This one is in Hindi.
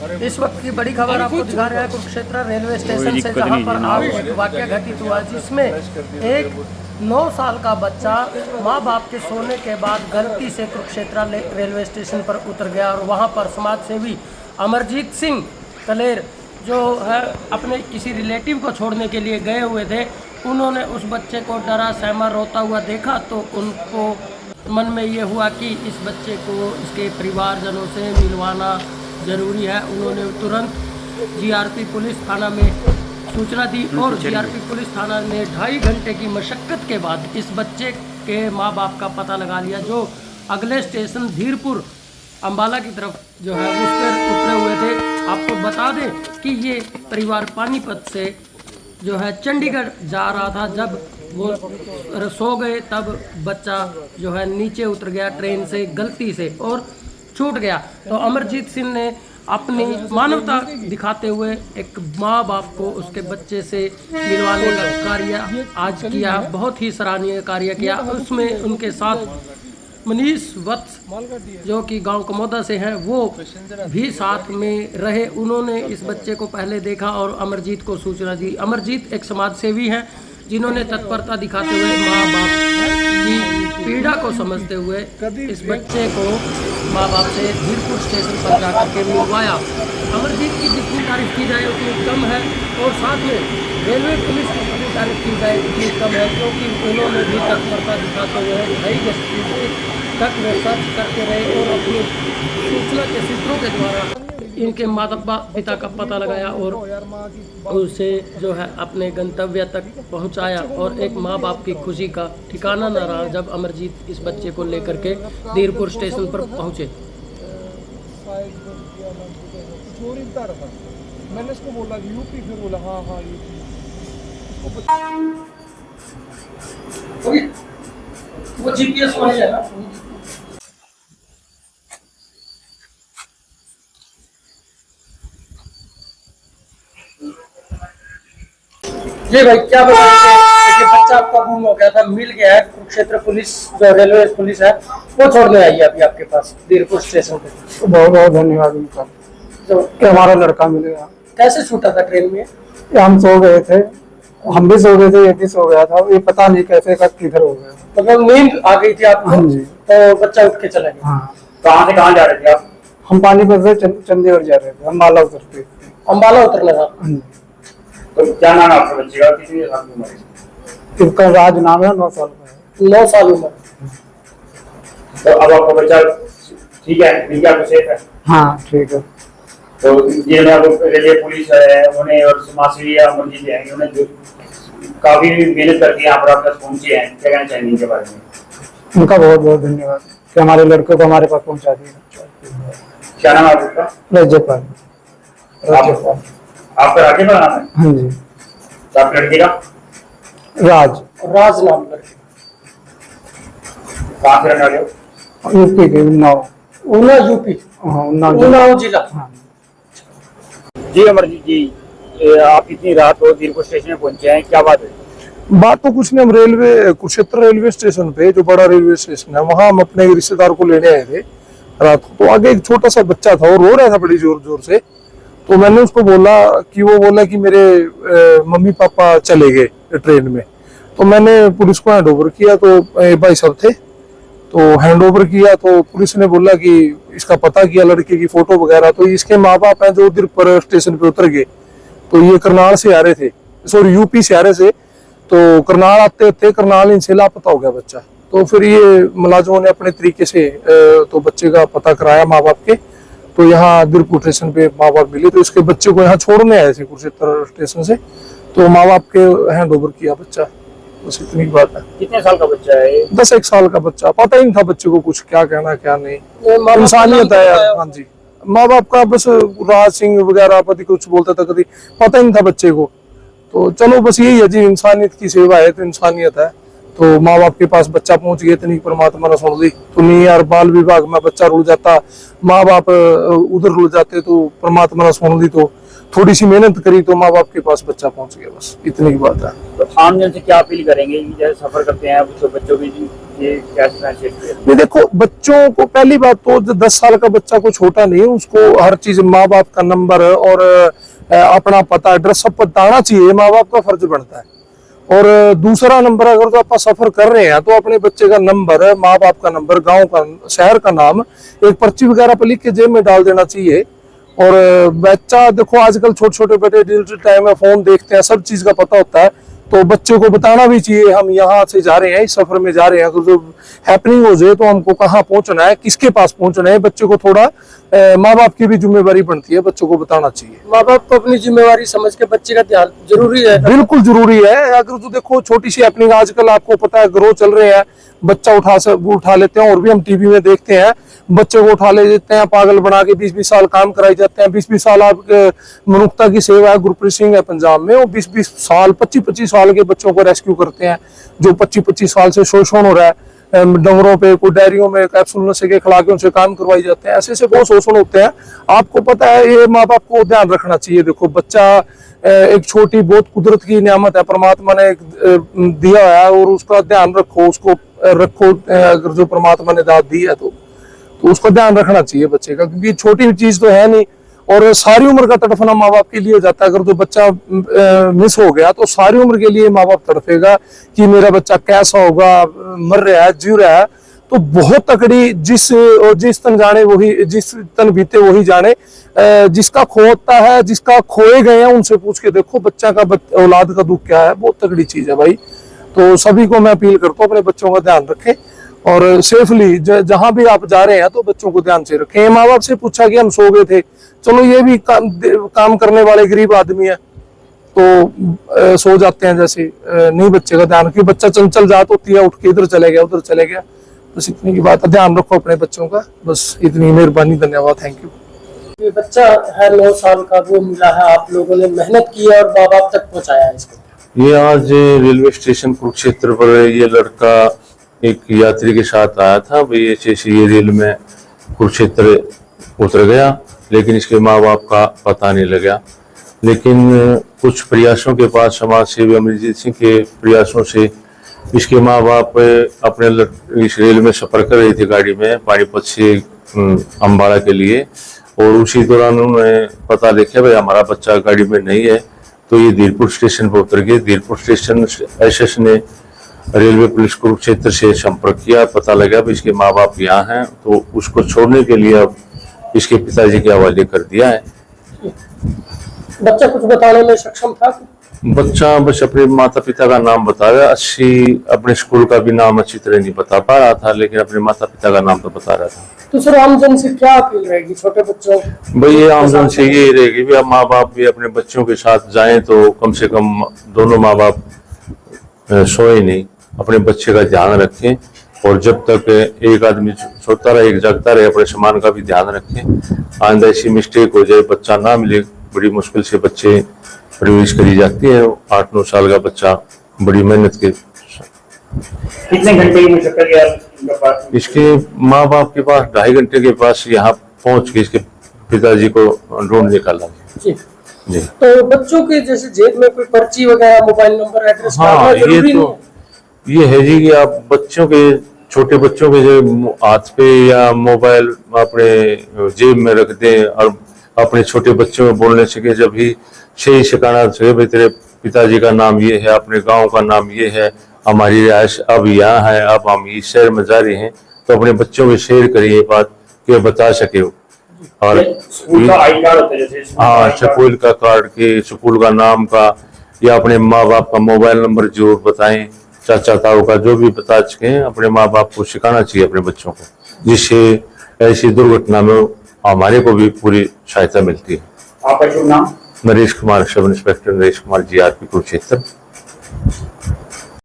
इस वक्त की बड़ी खबर आपको दिखा रहे हैं कुरुक्षेत्र रेलवे स्टेशन से, जहां पर आज एक वाकया घटित हुआ जिसमें एक 9 साल का बच्चा मां बाप के सोने के बाद गलती से कुरुक्षेत्र रेलवे स्टेशन पर उतर गया और वहां पर समाज सेवी अमरजीत सिंह कलेर जो है अपने किसी रिलेटिव को छोड़ने के लिए गए हुए थे। उन्होंने उस बच्चे को डरा सहमा रोता हुआ देखा तो उनको मन में ये हुआ कि इस बच्चे को इसके परिवारजनों से मिलवाना ज़रूरी है। उन्होंने तुरंत जीआरपी पुलिस थाना में सूचना दी और जीआरपी पुलिस थाना ने 2.5 घंटे की मशक्क़त के बाद इस बच्चे के माँ बाप का पता लगा लिया, जो अगले स्टेशन धीरपुर अम्बाला की तरफ जो है उस पर उतरे हुए थे। आपको बता दें कि ये परिवार पानीपत से जो है चंडीगढ़ जा रहा था। जब वो सो गए तब बच्चा जो है नीचे उतर गया ट्रेन से गलती से और छूट गया। तो अमरजीत सिंह ने अपनी मानवता दिखाते हुए एक माँ बाप को उसके बच्चे से मिलवाने का कार्य आज किया, बहुत ही सराहनीय कार्य किया। उसमें उनके साथ मनीष वत्स जो कि गांव कमोदा से हैं वो भी साथ में रहे। उन्होंने इस बच्चे को पहले देखा और अमरजीत को सूचना दी। अमरजीत एक समाज सेवी हैं जिन्होंने तत्परता दिखाते हुए माँ बाप की पीड़ा को समझते हुए इस बच्चे को माँ बाप से धीरपुर स्टेशन पर जाकर के मिलवाया। अमरजीत की जितनी तारीफ की जाए उतनी कम है और साथ में रेलवे पुलिस की जितनी तारीफ की जाए उतनी कम है, क्योंकि उन्होंने भी तत्परता दिखाते हुए 2.5 घंटे तक वो सर्च करते रहे और अपनी सूचना के सूत्रों के द्वारा इनके माता पिता का पता लगाया और उसे जो है अपने गंतव्य तक पहुंचाया। और एक माँ बाप की खुशी का ठिकाना न रहा जब अमरजीत इस बच्चे को लेकर के धीरपुर स्टेशन पर पहुंचे। मैंने इसको बोला यूपी, फिर बोला हाँ यूपी। वो जीपीएस पर है ना। जी भाई, क्या बताएंगे? बच्चा आपका गुम हो गया था, मिल गया है। कुरुक्षेत्र पुलिस जो रेलवे पुलिस है वो छोड़ने आई है अभी आपके पास धीरपुर स्टेशन पे। बहुत बहुत धन्यवाद उनका कि हमारा लड़का मिल गया। कैसे छूटा था ट्रेन में? हम सो गए थे, हम भी सो गए थे, ये भी सो गया था। ये पता नहीं कैसे कब किधर हो गया, मतलब नींद आ गई थी आपको? हाँ जी। तो बच्चा उठ के चला गया। हाँ। कहाँ से कहाँ जा रहे थे आप? हम पानीपत से चंडीगढ़ जा रहे थे, अम्बाला उतरते। अम्बाला उतरना था। हाँ जी। तो क्या नाम है आपके बच्चे का? कितनी साल की उम्र है? इसका राज नाम है, 9 साल का है। 9 साल उम्र। तो अब आपका बच्चा ठीक है, मिल गया, सेफ है? हाँ ठीक है। तो ये रेलवे पुलिस है उन्होंने और समाज सेवी अमरजीत है, उन्होंने काफी मेहनत करके यहाँ पर आप तक पहुंचे हैं, क्या कहना चाहेंगे इनके बारे में? उनका बहुत बहुत धन्यवाद कि हमारे लड़के को हमारे पास पहुंचा दिया। क्या नाम है आपका? रजपाल। आपका राकेश का नाम है? हाँ जी। आप लड़के का? राज नाम लड़के। कहाँ से रहने वाले हो? यूपी के उन्नाव। ऊना यूपी? हाँ उन्नाव जिला। हाँ। जी अमरजीत जी, आप इतनी रात को धीरपुर स्टेशन में पहुंचे हैं, क्या बात है? बात तो कुछ नहीं, हम कुरुक्षेत्र रेलवे स्टेशन पे, जो बड़ा रेलवे स्टेशन है, वहां हम अपने रिश्तेदार को लेने आए थे रात को। तो आगे एक छोटा सा बच्चा था और रो रहा था बड़ी जोर जोर से। तो मैंने उसको बोला कि मेरे मम्मी पापा चले गए ट्रेन में। तो मैंने पुलिस को हैंड ओवर किया, तो भाई साहब थे तो हैंड ओवर किया। तो पुलिस ने बोला कि इसका पता किया, लड़के की फोटो वगैरह। तो इसके माँ बाप हैं जो धीरपुर स्टेशन पे उतर गए। तो ये करनाल से आ रहे थे, सॉरी यूपी से आ रहे थे। तो करनाल आते थे, करनाल इनसे लापता हो गया बच्चा। तो फिर ये मुलाजिमों ने अपने तरीके से तो बच्चे का पता कराया माँ बाप के। तो यहाँ धीरपुर स्टेशन पे माँ बाप मिले, तो इसके बच्चे को यहाँ छोड़ने आए थे कुरुक्षेत्र स्टेशन से। तो माँ बाप के हैंड ओवर किया बच्चा, बस इतनी बात है। कितने साल का बच्चा है? 10-1 साल का बच्चा। पता ही नहीं था बच्चे को कुछ, क्या कहना क्या नहीं। इंसानियत है यार। हाँ जी, माँ बाप का बस राज सिंह वगैरह पति कुछ बोलता था, कभी पता ही नहीं था बच्चे को। तो चलो बस यही है जी, इंसानियत की सेवा है तो इंसानियत है। तो माँ बाप के पास बच्चा पहुंच गया, इतनी परमात्मा ने सुन ली। तो नहीं यार, बाल विभाग में बच्चा रुल जाता, माँ बाप उधर रुल जाते, तो परमात्मा ने सुन ली। तो थोड़ी सी मेहनत करी तो माँ बाप के पास बच्चा पहुंच गया, बस इतनी ही बात है। तो आम जन से क्या अपील करेंगे कि जैसे सफर करते हैं तो बच्चों की ये क्या ये देखो, बच्चों को पहली बात तो 10 साल का बच्चा को छोटा नहीं है, उसको हर चीज माँ बाप का नंबर और अपना पता एड्रेस सब बताना चाहिए, माँ बाप का फर्ज बनता है। और दूसरा नंबर, अगर तो आप सफर कर रहे हैं तो अपने बच्चे का नंबर, माँ बाप का नंबर, गांव का, शहर का नाम एक पर्ची वगैरह पर लिख के जेब में डाल देना चाहिए। और बच्चा देखो आजकल छोटे छोटे बच्चे डिजिटल टाइम में फोन देखते हैं, सब चीज का पता होता है, तो बच्चे को बताना भी चाहिए हम यहाँ से जा रहे हैं, इस सफर में जा रहे हैं, अगर जो हैपनिंग हो जाए तो हमको कहाँ पहुंचना है, किसके पास पहुंचना है। बच्चे को थोड़ा माँ बाप की भी जिम्मेवारी बनती है, बच्चों को बताना चाहिए। माँ बाप को अपनी जिम्मेवारी समझ के बच्चे का ध्यान जरूरी है, बिल्कुल जरूरी है। अगर तो देखो छोटी सी हैपनिंग आजकल आपको पता है ग्रो चल रहे हैं, बच्चा उठा लेते हैं, और भी हम टीवी में देखते हैं, बच्चे को उठा ले देते हैं, पागल बना के 20-20 साल काम कराए जाते हैं। 20-20 साल आप मनुष्यता की सेवा है, गुरप्रीत सिंह है पंजाब में, वो 20-20 साल 25-25 साल के बच्चों को रेस्क्यू करते हैं, जो 25-25 साल से शोषण हो रहा है, डंगरों पे, कोई डायरियों में कैप्सूल नशे के खिला के उनसे काम करवाई जाते हैं। ऐसे बहुत शोषण होते हैं, आपको पता है, ये माँ बाप को ध्यान रखना चाहिए। देखो बच्चा एक छोटी बहुत कुदरत की नियामत है, परमात्मा ने दिया है, और उसका ध्यान रखो, उसको रखो। अगर जो परमात्मा ने दाद दी है तो उसका ध्यान रखना चाहिए बच्चे का, क्योंकि छोटी चीज तो है नहीं, और सारी उम्र का तड़फना माँ बाप के लिए हो जाता है। अगर जो बच्चा मिस हो गया तो सारी उम्र के लिए माँ बाप तड़फेगा कि मेरा बच्चा कैसा होगा, मर रहा है, जी रहा है। तो बहुत तकड़ी, जिस तन जाने वही, जिस तन बीते वही जाने, जिसका खोता है, जिसका खोए गए हैं उनसे पूछ के देखो बच्चा का, औलाद का दुख क्या है। बहुत तगड़ी चीज है भाई। तो सभी को मैं अपील करता हूँ अपने बच्चों का ध्यान रखें, और सेफली जहां भी आप जा रहे हैं तो बच्चों को ध्यान से रखें। माँ बाप से पूछा कि हम सो गए थे, चलो ये भी काम करने वाले गरीब आदमी है, तो सो जाते हैं, जैसे नहीं बच्चे का ध्यान, क्योंकि बच्चा चंचल जात होती है, उठ के इधर चले गया, उधर चले गया। बस इतनी की बात है, ध्यान रखो अपने बच्चों का, बस इतनी मेहरबानी, धन्यवाद, थैंक यू। ये बच्चा है 9 साल का, वो मिला है, आप लोगों ने मेहनत की है और माँ बाप तक पहुँचाया है इसको। ये आज रेलवे स्टेशन कुरुक्षेत्र पर ये लड़का एक यात्री के साथ आया था, भाई ऐसे ये रेल में कुरुक्षेत्र उतर गया, लेकिन इसके माँ बाप का पता नहीं लगा। लेकिन कुछ प्रयासों के बाद, समाज सेवी अमरजीत सिंह के प्रयासों से इसके माँ बाप अपने इस रेल में सफर कर रहे थे गाड़ी में, पानीपत से अम्बाड़ा के लिए, और उसी दौरान उन्होंने पता देखा भाई हमारा बच्चा गाड़ी में नहीं है, तो ये धीरपुर स्टेशन पर उतर गए। धीरपुर स्टेशन एसएस ने रेलवे पुलिस कुरुक्षेत्र से संपर्क किया, पता लगा भी इसके माँ बाप यहाँ हैं, तो उसको छोड़ने के लिए अब इसके पिताजी के हवाले कर दिया है। बच्चा कुछ बताने में सक्षम था? बच्चा बस अपने माता पिता का नाम बता रहा है, अपने स्कूल का भी नाम अच्छी तरह नहीं बता पा रहा था, लेकिन अपने माता पिता का नाम तो बता रहा था। तो सर आमजन से क्या अपील रहेगी छोटे बच्चों? भाई ये आमजन से ये रहेगी भी अब माँ बाप भी अपने बच्चों के साथ जाएं तो कम से कम दोनों माँ बाप सोए नहीं, अपने बच्चे का ध्यान रखें, और जब तक एक आदमी सोता रहे, एक जगता रहे, अपने सामान का भी ध्यान रखें। आइंदा ऐसी मिस्टेक हो जाए, बच्चा ना मिले, बड़ी मुश्किल से बच्चे परवरिश करी जाती है। 8-9 साल का बच्चा बड़ी मेहनत के। कितने घंटे की मशक्कत? इसके माँ बाप के पास 2.5 घंटे के पास यहाँ पहुंच के इसके पिताजी को ढूंढ निकाला जी। तो बच्चों के जैसे जेब में कोई पर्ची वगैरह, मोबाइल नंबर, एड्रेस, हाँ ये है जी कि आप बच्चों के, छोटे बच्चों के जो हाथ पे या मोबाइल अपने जेब में रख दें, और अपने छोटे बच्चों में बोलने से जब ही सही ठिकाना से भाई तेरे पिताजी का नाम ये है, अपने गांव का नाम ये है, हमारी रिहाइश अब यहाँ है, अब हम इस शहर में जा रहे हैं, तो अपने बच्चों में शेयर करिए ये बात कि बता सके। और स्कूल का आई कार्ड होता है, जैसे हाँ, स्कूल का कार्ड के, स्कूल का नाम का, या अपने माँ बाप का मोबाइल नंबर जरूर बताएं, चाचा ताऊ का जो भी बता सके, अपने माँ बाप को सिखाना चाहिए अपने बच्चों को, जिससे ऐसी दुर्घटना में हमारे को भी पूरी सहायता मिलती है। आपका शुभ नाम? Naresh Kumar, sub inspector Naresh Kumar, GRP Kurukshetra.